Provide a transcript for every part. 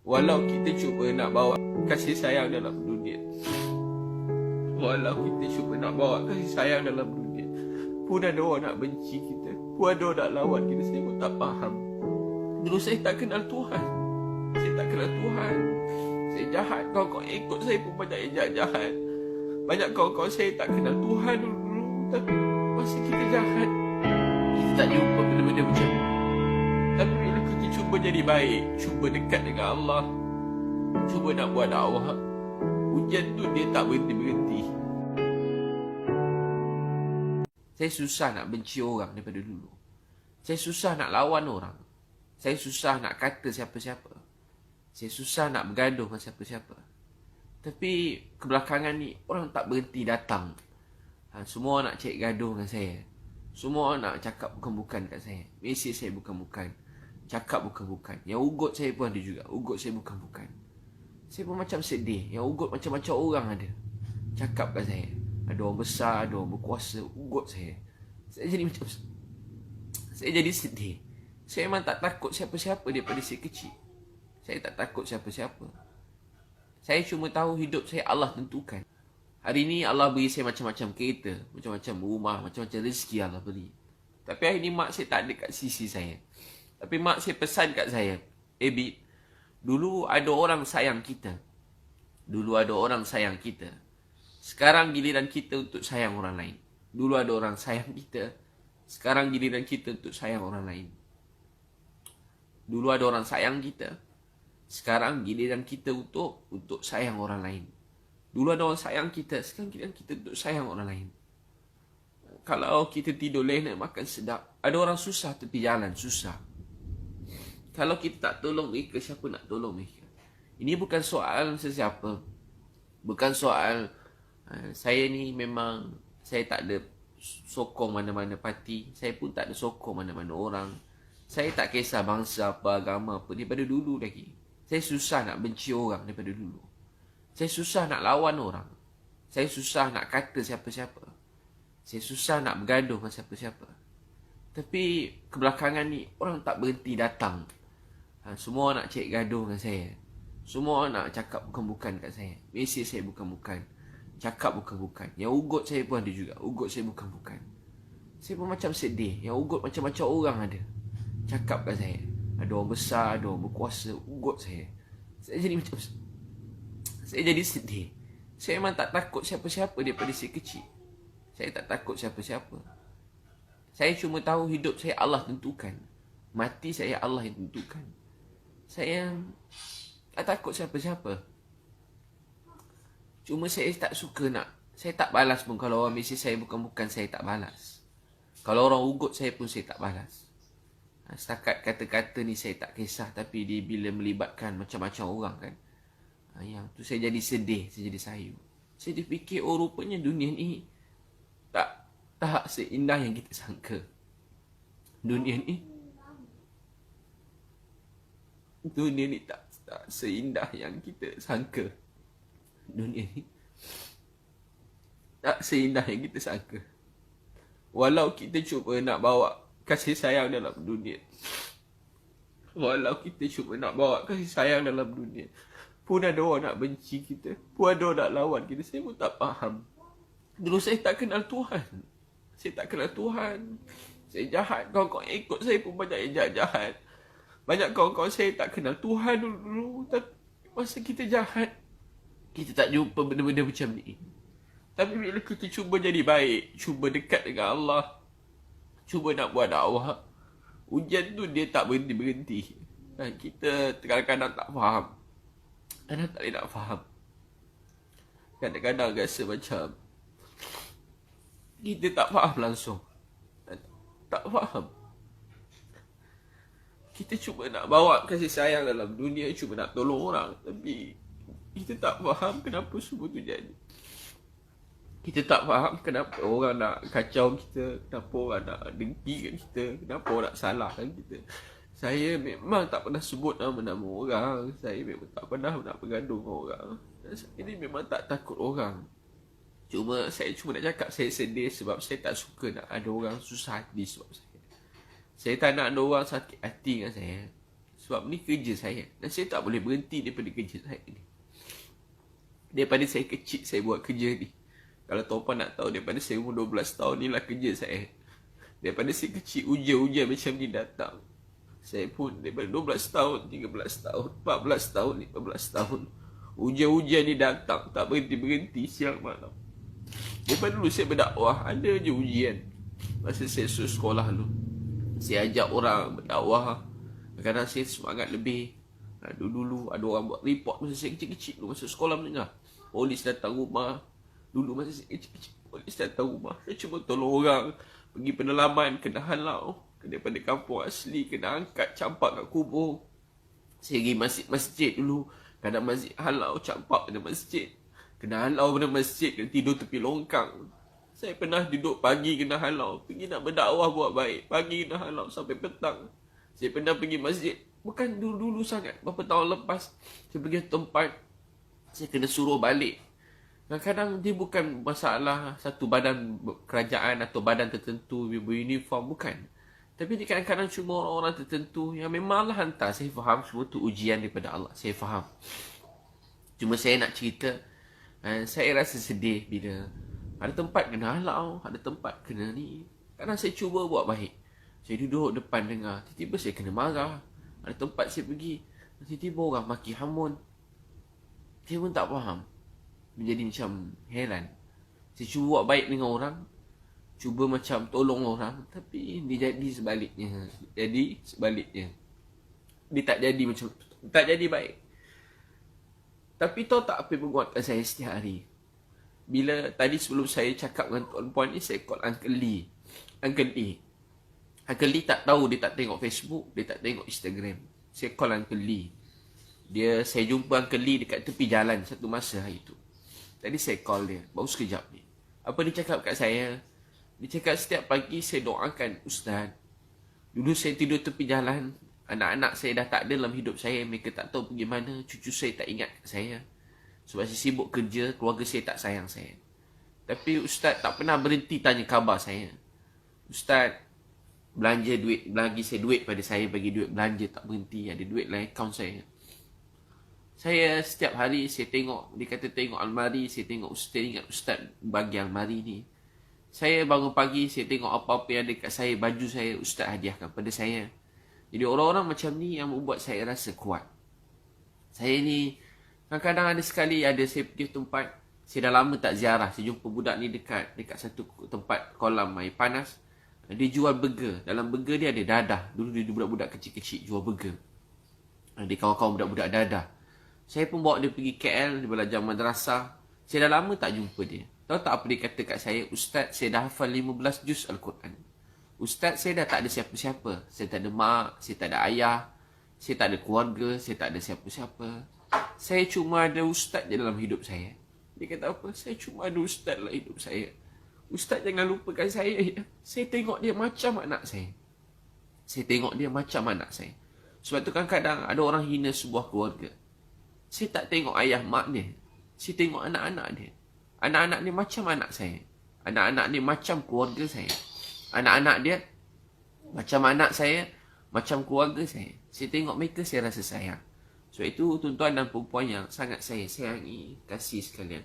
Walau kita cuba nak bawa kasih sayang dalam dunia, walau kita cuba nak bawa kasih sayang dalam dunia, pun ada orang nak benci kita, pun ada orang nak lawan kita. Saya pun tak faham. Dulu saya tak kenal Tuhan. Saya tak kenal Tuhan. Saya jahat. Kawan-kawan ikut saya pun banyak yang jahat-jahat. Banyak kawan-kawan saya tak kenal Tuhan dulu. Tapi masa kita jahat, kita tak jumpa benda-benda macam ni. Tapi bila kita cuba jadi baik, cuba dekat dengan Allah, cuba nak buat dakwah, ujian tu dia tak berhenti-berhenti. Saya susah nak benci orang daripada dulu. Saya susah nak lawan orang. Saya susah nak kata siapa-siapa. Saya susah nak bergaduh dengan siapa-siapa. Tapi kebelakangan ni orang tak berhenti datang. Semua nak cek gaduh dengan saya. Semua nak cakap bukan-bukan kat saya. Mesej saya bukan-bukan. Cakap bukan-bukan. Yang ugut saya pun ada juga. Ugut saya bukan-bukan. Saya pun macam sedih. Yang ugut macam-macam orang ada. Cakap kat saya. Ada orang besar, ada orang berkuasa. Ugut saya. Saya jadi macam... Saya jadi sedih. Saya memang tak takut siapa-siapa daripada saya kecil. Saya tak takut siapa-siapa. Saya cuma tahu hidup saya Allah tentukan. Hari ni Allah beri saya macam-macam kereta, macam-macam rumah, macam-macam rezeki Allah beri. Tapi hari ni mak saya tak ada kat sisi saya. Tapi mak saya pesan kat saya, Bib, dulu ada orang sayang kita. Dulu ada orang sayang kita. Sekarang giliran kita untuk sayang orang lain. Dulu ada orang sayang kita. Sekarang giliran kita untuk sayang orang lain. Dulu ada orang sayang kita. Sekarang giliran kita untuk sayang orang lain. Dulu ada orang sayang kita. Sekarang giliran kita untuk sayang orang lain. Kalau kita tidur lena makan sedap, ada orang susah tepi jalan, susah. Kalau kita tak tolong mereka, siapa nak tolong mereka? Ini bukan soal sesiapa. Bukan soal saya ni memang saya tak ada sokong mana-mana parti. Saya pun tak ada sokong mana-mana orang. Saya tak kisah bangsa apa, agama apa. Daripada dulu lagi. Saya susah nak benci orang daripada dulu. Saya susah nak lawan orang. Saya susah nak kata siapa-siapa. Saya susah nak bergaduh dengan siapa-siapa. Tapi kebelakangan ni orang tak berhenti datang. Semua nak cek gaduh dengan saya. Semua nak cakap bukan-bukan kat saya. Mesej saya bukan-bukan. Cakap bukan-bukan. Yang ugut saya pun ada juga. Ugut saya bukan-bukan. Saya pun macam sedih. Yang ugut macam-macam orang ada. Cakap kat saya. Ada orang besar, ada orang berkuasa. Ugut saya. Saya jadi macam... Saya jadi sedih. Saya memang tak takut siapa-siapa daripada saya kecil. Saya tak takut siapa-siapa. Saya cuma tahu hidup saya Allah tentukan. Mati saya Allah yang tentukan. Saya tak takut siapa-siapa. Cuma saya tak suka nak... Saya tak balas pun kalau orang mesej saya bukan-bukan, saya tak balas. Kalau orang ugut saya pun saya tak balas. Setakat kata-kata ni saya tak kisah. Tapi dia bila melibatkan macam-macam orang kan, yang tu saya jadi sedih, saya jadi sayu. Saya terfikir, oh rupanya dunia ni tak seindah yang kita sangka. Dunia ni tak seindah yang kita sangka. Dunia ni tak seindah yang kita sangka. Walau kita cuba nak bawa kasih sayang dalam dunia, walau kita cuba nak bawa kasih sayang dalam dunia, pun ada orang nak benci kita, pun ada orang nak lawan kita. Saya pun tak faham. Dulu saya tak kenal Tuhan. Saya tak kenal Tuhan. Saya jahat. Kawan-kawan ikut saya pun banyak yang jahat-jahat. Banyak kawan-kawan saya tak kenal Tuhan dulu. Tapi masa kita jahat, kita tak jumpa benda-benda macam ni. Tapi bila kita cuba jadi baik, cuba dekat dengan Allah, cuba nak buat dakwah, ujian tu dia tak berhenti-berhenti. Kita kadang-kadang tak faham. Kadang tak boleh nak faham. Kadang-kadang rasa macam kita tak faham langsung. Tak faham. Kita cuba nak bawa kasih sayang dalam dunia, cuba nak tolong orang, tapi kita tak faham kenapa semua tu jadi. Kita tak faham kenapa orang nak kacau kita, kenapa orang nak dengkikan kita, kenapa orang nak salahkan kita. Saya memang tak pernah sebut nama-nama orang. Saya memang tak pernah nak bergaduh dengan orang. Saya ni memang tak takut orang. Saya cuma nak cakap saya sedih sebab saya tak suka nak ada orang susah hati sebab saya. Saya tak nak ada orang sakit hati dengan saya Sebab ni kerja saya. Dan saya tak boleh berhenti daripada kerja saya ni. Daripada saya kecil saya buat kerja ni. Kalau tuan-tuan nak tahu, daripada saya umur 12 tahun ni lah kerja saya. Daripada saya kecil, ujian-ujian macam ni datang. Saya pun daripada 12 tahun, 13 tahun, 14 tahun, 15 tahun. Ujian-ujian ni datang, tak berhenti-berhenti siang malam. Daripada dulu saya berdakwah, ada je ujian. Masa saya sekolah dulu, saya ajak orang berdakwah. Kadang-kadang saya semangat lebih. Dulu ada orang buat report masa saya kecil-kecil dulu, masa sekolah menengah. Polis datang rumah. Dulu masa saya kecil-kecil, polis datang rumah. Saya cuma tolong orang pergi pendalaman, kena halau daripada kampung asli, kena angkat, campak kat kubur. Saya pergi masjid dulu. Kadang masjid halau, campak pada masjid. Kena halau pada masjid, kena tidur tepi longkang. Saya pernah duduk pagi kena halau, pergi nak berdakwah buat baik. Pagi kena halau sampai petang. Saya pernah pergi masjid, bukan dulu-dulu sangat, berapa tahun lepas. Saya pergi tempat, saya kena suruh balik. Kadang-kadang dia bukan masalah satu badan kerajaan atau badan tertentu beruniform, bukan. Tapi dia kadang-kadang cuma orang-orang tertentu yang memanglah hantar. Saya faham semua tu ujian daripada Allah. Saya faham. Cuma saya nak cerita, saya rasa sedih bila ada tempat kena halau, ada tempat kena ni. Kadang saya cuba buat baik. Saya duduk depan dengar, tiba-tiba saya kena marah. Ada tempat saya pergi, tiba-tiba orang maki hamun. Saya pun tak faham. Menjadi macam heran. Saya cuba buat baik dengan orang, cuba macam tolong orang, tapi dia jadi sebaliknya. Jadi sebaliknya. Dia tak jadi macam tu. Tak jadi baik. Tapi tahu tak apa yang menguatkan saya setiap hari? Bila tadi sebelum saya cakap dengan tuan-puan ni, saya call Uncle Lee. Uncle Lee. Uncle Lee tak tahu, dia tak tengok Facebook, dia tak tengok Instagram. Saya call Uncle Lee. Saya jumpa Uncle Lee dekat tepi jalan satu masa hari tu. Tadi saya call dia, baru sekejap ni. Apa dia cakap kat saya? Dia cakap setiap pagi saya doakan Ustaz. Dulu saya tidur tepi jalan, anak-anak saya dah tak ada dalam hidup saya. Mereka tak tahu pergi mana, cucu saya tak ingat saya. Sebab saya sibuk kerja, keluarga saya tak sayang saya. Tapi Ustaz tak pernah berhenti tanya khabar saya. Ustaz belanja duit, bagi saya duit pada saya, bagi duit belanja tak berhenti. Ada duit dalam akaun saya. Saya setiap hari saya tengok, dia kata tengok almari, saya tengok Ustaz, ingat Ustaz bagi almari ni. Saya bangun pagi, saya tengok apa-apa yang ada kat saya, baju saya, Ustaz hadiahkan pada saya. Jadi orang-orang macam ni yang membuat saya rasa kuat. Saya ni, kadang-kadang ada sekali, saya pergi tempat, saya dah lama tak ziarah. Saya jumpa budak ni dekat satu tempat kolam air panas. Dia jual burger. Dalam burger dia ada dadah. Dulu dia budak-budak kecil-kecil jual burger. Dia kawan-kawan budak-budak dadah. Saya pun bawa dia pergi KL, dia belajar madrasah. Saya dah lama tak jumpa dia. Tahu tak apa dia kata kat saya? Ustaz, saya dah hafal 15 juz Al-Quran. Ustaz, saya dah tak ada siapa-siapa. Saya tak ada mak, saya tak ada ayah. Saya tak ada keluarga, saya tak ada siapa-siapa. Saya cuma ada Ustaz je dalam hidup saya. Dia kata apa? Saya cuma ada Ustaz dalam hidup saya. Ustaz jangan lupakan saya. Ya. Saya tengok dia macam anak saya. Saya tengok dia macam anak saya. Sebab tu kadang-kadang ada orang hina sebuah keluarga. Saya tak tengok ayah mak dia. Saya tengok anak-anak dia. Anak-anak dia macam anak saya. Anak-anak dia macam keluarga saya. Anak-anak dia macam anak saya, macam keluarga saya. Saya tengok mereka, saya rasa sayang. Sebab itu tuan-tuan dan perempuan yang sangat saya sayangi, kasih sekalian.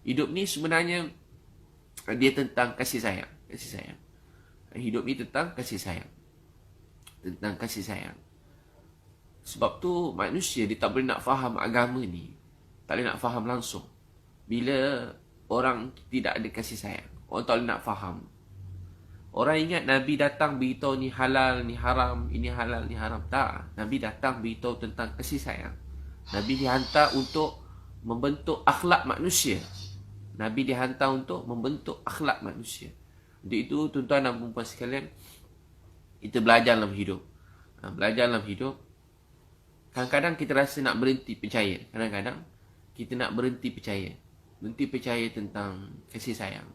Hidup ni sebenarnya dia tentang kasih sayang. Kasih sayang. Hidup ni tentang kasih sayang. Tentang kasih sayang. Sebab tu manusia dia tak boleh nak faham agama ni. Tak boleh nak faham langsung. Bila orang tidak ada kasih sayang, orang tak boleh nak faham. Orang ingat Nabi datang beritahu ni halal, ni haram, ini halal, ni haram. Tak. Nabi datang beritahu tentang kasih sayang. Nabi dihantar untuk membentuk akhlak manusia. Nabi dihantar untuk membentuk akhlak manusia. Untuk itu, tuan-tuan dan perempuan sekalian, kita belajar dalam hidup. Belajar dalam hidup. Kadang-kadang kita rasa nak berhenti percaya. Kadang-kadang kita nak berhenti percaya. Berhenti percaya tentang kasih sayang.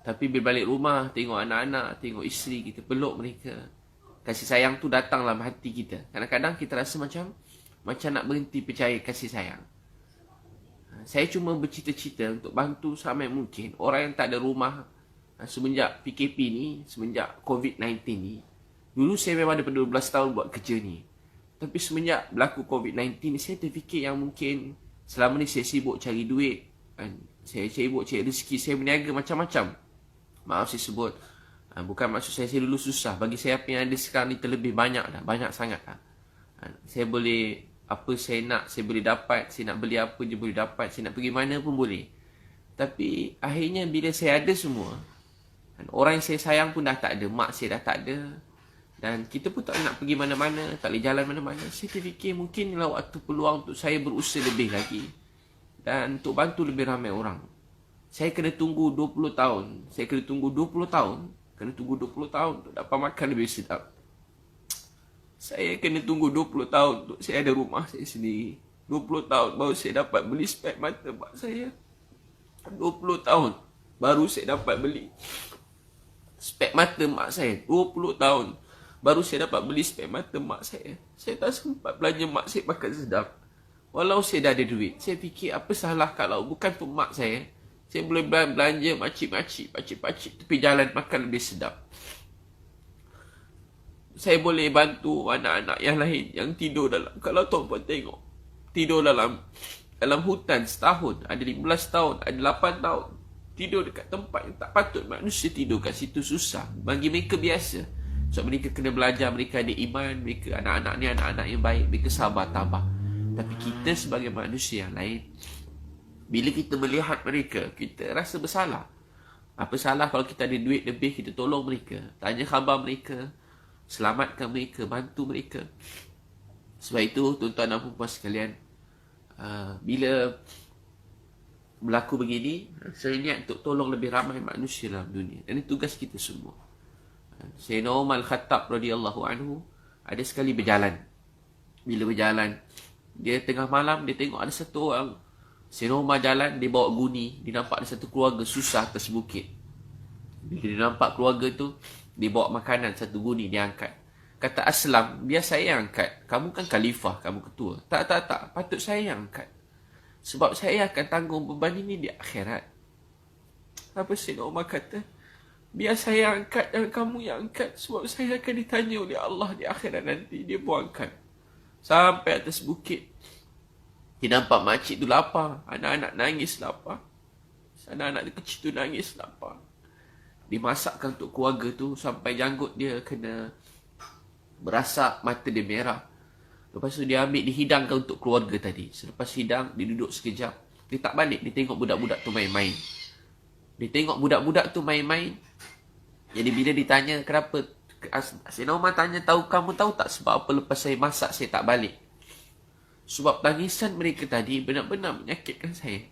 Tapi bila balik rumah, tengok anak-anak, tengok isteri, kita peluk mereka. Kasih sayang tu datang dalam hati kita. Kadang-kadang kita rasa macam nak berhenti percaya kasih sayang. Saya cuma bercita-cita untuk bantu samai mungkin orang yang tak ada rumah semenjak PKP ni, semenjak COVID-19 ni. Dulu saya memang daripada 12 tahun buat kerja ni. Tapi semenjak berlaku COVID-19 ni, saya terfikir yang mungkin selama ni saya sibuk cari duit, saya sibuk cari rezeki, saya berniaga macam-macam. Maaf saya sebut, bukan maksud saya dulu susah. Bagi saya apa yang ada sekarang ni terlebih banyak dah, banyak sangat dah. Saya boleh, apa saya nak, saya boleh dapat. Saya nak beli apa je boleh dapat. Saya nak pergi mana pun boleh. Tapi akhirnya bila saya ada semua, orang yang saya sayang pun dah tak ada, mak saya dah tak ada, dan kita pun tak nak pergi mana-mana, tak boleh jalan mana-mana. Saya terfikir mungkin inilah waktu peluang untuk saya berusaha lebih lagi dan untuk bantu lebih ramai orang. Saya kena tunggu 20 tahun. Saya kena tunggu 20 tahun. Kena tunggu 20 tahun untuk dapat makan lebih sedap. Saya kena tunggu 20 tahun untuk saya ada rumah saya sendiri. 20 tahun baru saya dapat beli spek mata mak saya. 20 tahun baru saya dapat beli spek mata mak saya. 20 tahun baru saya dapat beli spek mata mak saya. Saya tak sempat belanja mak saya makan sedap. Walau saya dah ada duit. Saya fikir apa salah kalau bukan pun mak saya boleh belanja makcik-makcik, pakcik-pakcik tepi jalan makan lebih sedap. Saya boleh bantu anak-anak yang lain yang tidur dalam, kalau tuan-puan tengok, tidur dalam hutan setahun, ada 15 tahun, ada 8 tahun, tidur dekat tempat yang tak patut manusia tidur kat situ, susah. Bagi mereka biasa. Sebab mereka kena belajar, mereka ada iman, mereka anak-anak ni anak-anak yang baik, mereka sabar tabah. Tapi kita sebagai manusia yang lain, bila kita melihat mereka, kita rasa bersalah. Apa salah kalau kita ada duit lebih, kita tolong mereka, tanya khabar mereka, selamatkan mereka, bantu mereka. Sebab itu tuan-tuan dan puan sekalian, bila berlaku begini, saya niat untuk tolong lebih ramai manusia dalam dunia. Dan ini tugas kita semua. Sayyidina Umar Al-Khattab radhiyallahu anhu ada sekali berjalan. Bila berjalan, dia tengah malam, dia tengok ada satu orang. Sayyidina Umar jalan, dia bawa guni. Dia nampak ada satu keluarga susah atas bukit. Bila dia nampak keluarga tu, dia bawa makanan, satu guni dia angkat. Kata Aslam, biar saya yang angkat. Kamu kan khalifah, kamu ketua. Tak, patut saya yang angkat. Sebab saya akan tanggung beban ini di akhirat. Apa Sayyidina Umar kata? Biar saya angkat dan kamu yang angkat. Sebab saya akan ditanya oleh Allah di akhirat nanti. Dia pun angkat. Sampai atas bukit. Dia nampak makcik tu lapar. Anak-anak nangis lapar. Anak-anak kecil tu nangis lapar. Dimasakkan untuk keluarga tu sampai janggut dia kena berasak, mata dia merah. Lepas tu dia ambil, dihidangkan untuk keluarga tadi. Selepas hidang, dia duduk sekejap. Dia tak balik, dia tengok budak-budak tu main-main. Dia tengok budak-budak tu main-main. Jadi bila ditanya kenapa, Sayyidina Umar tanya, kamu tahu tak sebab apa lepas saya masak saya tak balik? Sebab tangisan mereka tadi benar-benar menyakitkan saya.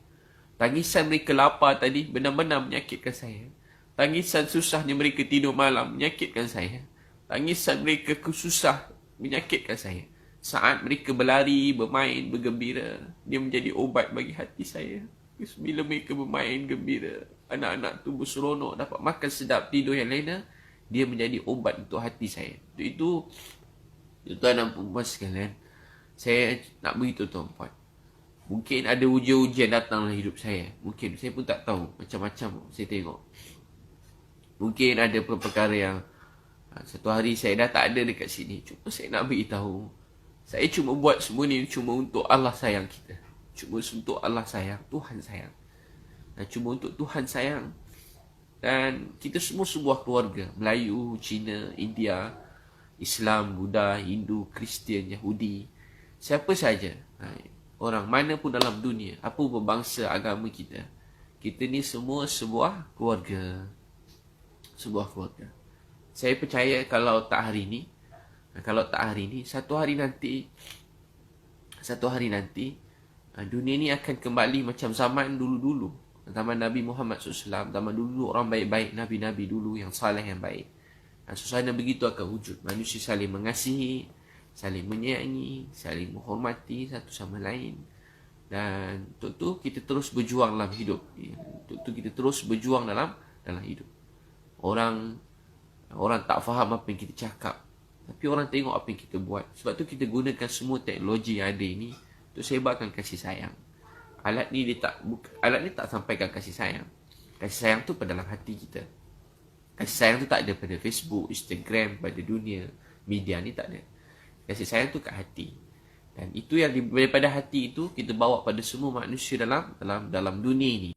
Tangisan mereka lapar tadi benar-benar menyakitkan saya. Tangisan susahnya mereka tidur malam menyakitkan saya. Tangisan mereka susah menyakitkan saya. Saat mereka berlari, bermain, bergembira, dia menjadi obat bagi hati saya. Bila mereka bermain gembira, anak-anak tu berseronok, dapat makan sedap, tidur yang lena, dia menjadi obat untuk hati saya. Untuk itu, tuan dan puan sekalian, saya nak beritahu tuan-puan, mungkin ada ujian-ujian datang dalam hidup saya. Mungkin saya pun tak tahu, macam-macam saya tengok. Mungkin ada perkara yang satu hari saya dah tak ada dekat sini. Cuma saya nak beritahu, saya cuma buat semua ni cuma untuk Allah sayang kita. Cuma untuk Allah sayang, Tuhan sayang. Dan cuma untuk Tuhan sayang. Dan kita semua sebuah keluarga. Melayu, Cina, India, Islam, Buddha, Hindu, Kristian, Yahudi. Siapa saja, orang mana pun dalam dunia, apa pun bangsa, agama kita. Kita ni semua sebuah keluarga. Sebuah keluarga. Saya percaya kalau tak hari ni, satu hari nanti, dunia ni akan kembali macam zaman dulu-dulu. Zaman Nabi Muhammad SAW. Zaman dulu orang baik-baik, Nabi-Nabi dulu yang saleh, yang baik. Dan suasana begitu akan wujud. Manusia saling mengasihi, saling menyayangi, saling menghormati satu sama lain. Dan untuk tu kita terus berjuang dalam hidup. Untuk tu kita terus berjuang dalam hidup. Orang tak faham apa yang kita cakap, tapi orang tengok apa yang kita buat. Sebab tu kita gunakan semua teknologi yang ada ini untuk sebarkan kasih sayang. Alat ni tak sampaikan kasih sayang. Kasih sayang tu pada dalam hati kita. Kasih sayang tu tak ada pada Facebook, Instagram, pada dunia media ni tak ada. Kasih sayang tu kat hati. Dan itu yang daripada hati itu kita bawa pada semua manusia dalam dunia ini.